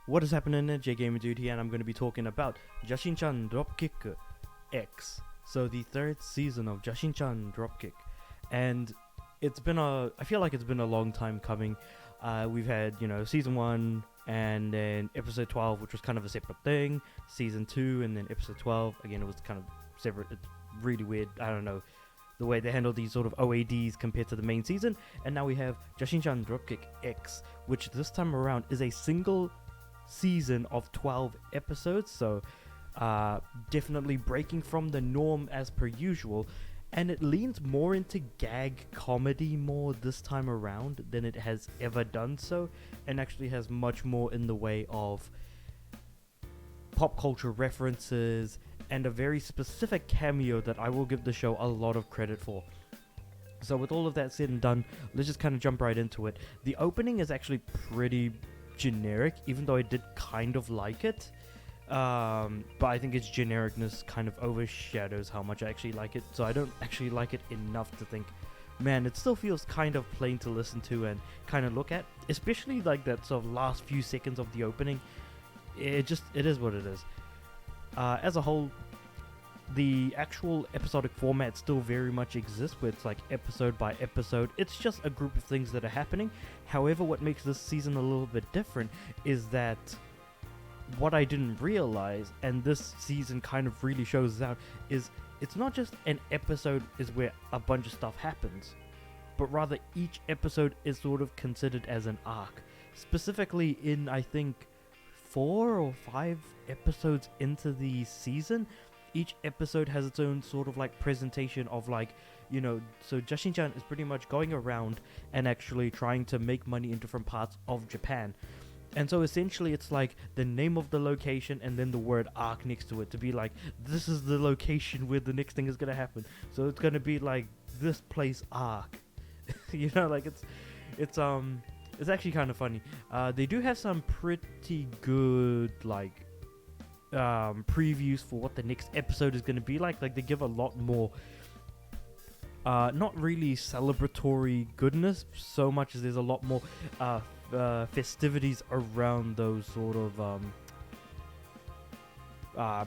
What is happening there? Gamer Dude here, and I'm going to be talking about Jashin-chan Dropkick X. So the third season of Jashin-chan Dropkick, and I feel like it's been a long time coming. We've had, season 1 and then episode 12, which was kind of a separate thing, season 2 and then episode 12, again it was kind of separate. It's really weird, I don't know, the way they handle these sort of OADs compared to the main season. And now we have Jashin-chan Dropkick X, which this time around is a single season of 12 episodes, so definitely breaking from the norm as per usual, and it leans more into gag comedy more this time around than it has ever done so, and actually has much more in the way of pop culture references and a very specific cameo that I will give the show a lot of credit for. So with all of that said and done, let's just kind of jump right into it. The opening is actually pretty generic, even though I did kind of like it, but I think its genericness kind of overshadows how much I actually like it, so I don't actually like it enough to think, man, it still feels kind of plain to listen to and kind of look at, especially like that sort of last few seconds of the opening. It is what it is. As a whole, the actual episodic format still very much exists, where it's like episode by episode. It's just a group of things that are happening. However, what makes this season a little bit different is that what I didn't realize, and this season kind of really shows out, is it's not just an episode is where a bunch of stuff happens, but rather each episode is sort of considered as an arc. Specifically in, I think, 4 or 5 episodes into the season, each episode has its own sort of like presentation of like, so Jashin-chan is pretty much going around and actually trying to make money in different parts of Japan. And so essentially it's like the name of the location and then the word arc next to it, to be like, this is the location where the next thing is going to happen. So it's going to be like this place arc. Like it's actually kind of funny. They do have some pretty good like previews for what the next episode is going to be like. Like they give a lot more not really celebratory goodness so much as there's a lot more festivities around those sort of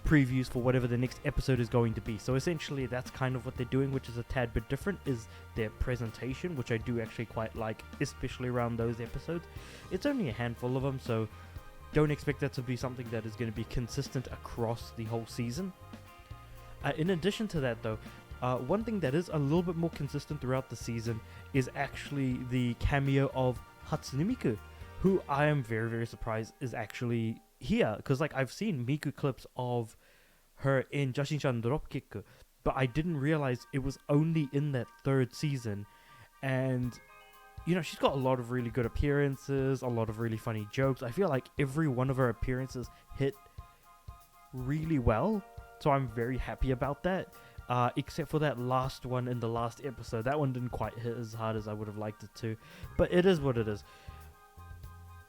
previews for whatever the next episode is going to be. So essentially that's kind of what they're doing, which is a tad bit different, is their presentation, which I do actually quite like, especially around those episodes. It's only a handful of them, so don't expect that to be something that is going to be consistent across the whole season. In addition to that though, one thing that is a little bit more consistent throughout the season is actually the cameo of Hatsune Miku, who I am very, very surprised is actually here, because like I've seen Miku clips of her in Jashin-chan Dropkick, but I didn't realize it was only in that third season. And she's got a lot of really good appearances, a lot of really funny jokes. I feel like every one of her appearances hit really well, so I'm very happy about that. Except for that last one in the last episode. That one didn't quite hit as hard as I would have liked it to. But it is what it is.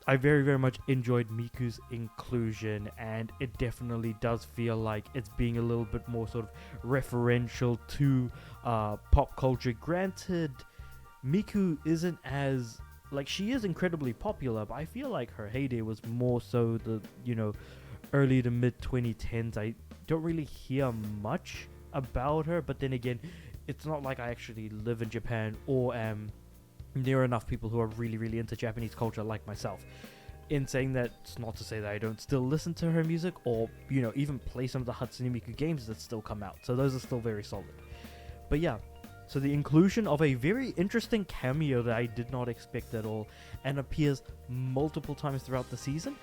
I very, very much enjoyed Miku's inclusion, and it definitely does feel like it's being a little bit more sort of referential to pop culture. Granted, Miku isn't as... like, she is incredibly popular, but I feel like her heyday was more so the, early to mid 2010s. I don't really hear much about her, but then again, it's not like I actually live in Japan or am near enough people who are really, really into Japanese culture like myself. In saying that, it's not to say that I don't still listen to her music or, even play some of the Hatsune Miku games that still come out, so those are still very solid. But yeah, so the inclusion of a very interesting cameo that I did not expect at all, and appears multiple times throughout the season,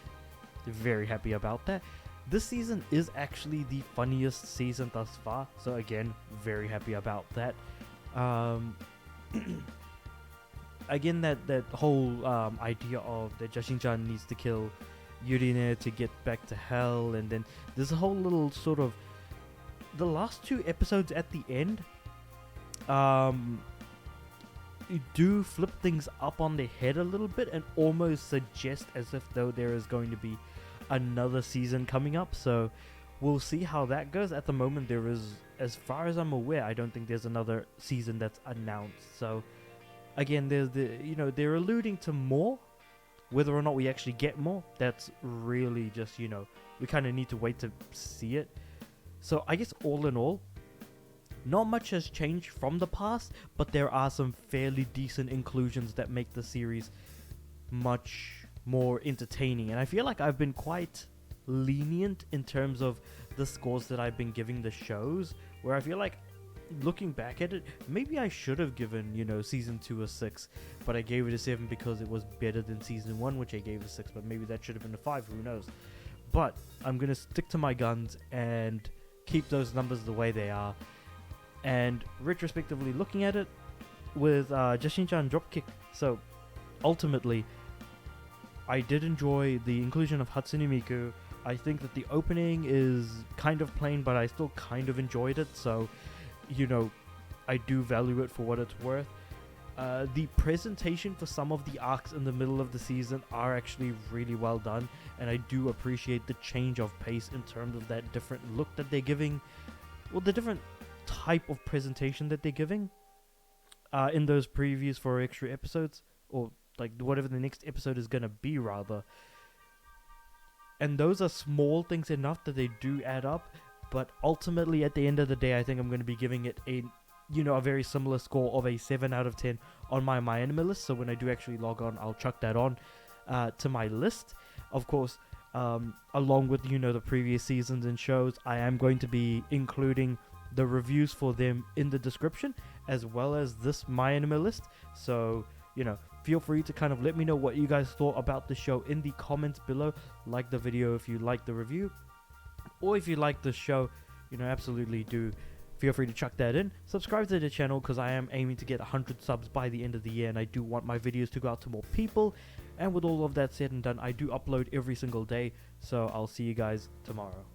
very happy about that. This season is actually the funniest season thus far, so again, very happy about that. Again, that whole idea of that Jashin-chan needs to kill Yurine to get back to hell, and then there's a whole little sort of... the last 2 episodes at the end you do flip things up on their head a little bit and almost suggest as if though there is going to be another season coming up, so we'll see how that goes. At the moment, there is, as far as I'm aware, I don't think there's another season that's announced. So again, there's they're alluding to more, Whether or not we actually get more, that's really just, we kind of need to wait to see it. So I guess all in all, not much has changed from the past, but there are some fairly decent inclusions that make the series much more entertaining. And I feel like I've been quite lenient in terms of the scores that I've been giving the shows, where I feel like, looking back at it, maybe I should have given, season 2 a 6, but I gave it a 7 because it was better than season 1, which I gave a 6, but maybe that should have been a 5, who knows. But I'm going to stick to my guns and keep those numbers the way they are. And retrospectively looking at it with Jashin-chan Dropkick, so ultimately I did enjoy the inclusion of Hatsune Miku. I think that the opening is kind of plain, but I still kind of enjoyed it, so I do value it for what it's worth. The presentation for some of the arcs in the middle of the season are actually really well done, and I do appreciate the change of pace in terms of that different look that they're giving, well, the different type of presentation that they're giving in those previews for extra episodes, or like whatever the next episode is gonna be, rather. And those are small things enough that they do add up, but ultimately at the end of the day, I think I'm going to be giving it a very similar score of a 7 out of 10 on my anime list. So when I do actually log on, I'll chuck that on to my list. Of course, along with the previous seasons and shows, I am going to be including the reviews for them in the description, as well as this my anime list. So feel free to kind of let me know what you guys thought about the show in the comments below. Like the video if you like the review, or if you like the show, absolutely do feel free to chuck that in. Subscribe to the channel, because I am aiming to get 100 subs by the end of the year, and I do want my videos to go out to more people. And with all of that said and done, I do upload every single day, so I'll see you guys tomorrow.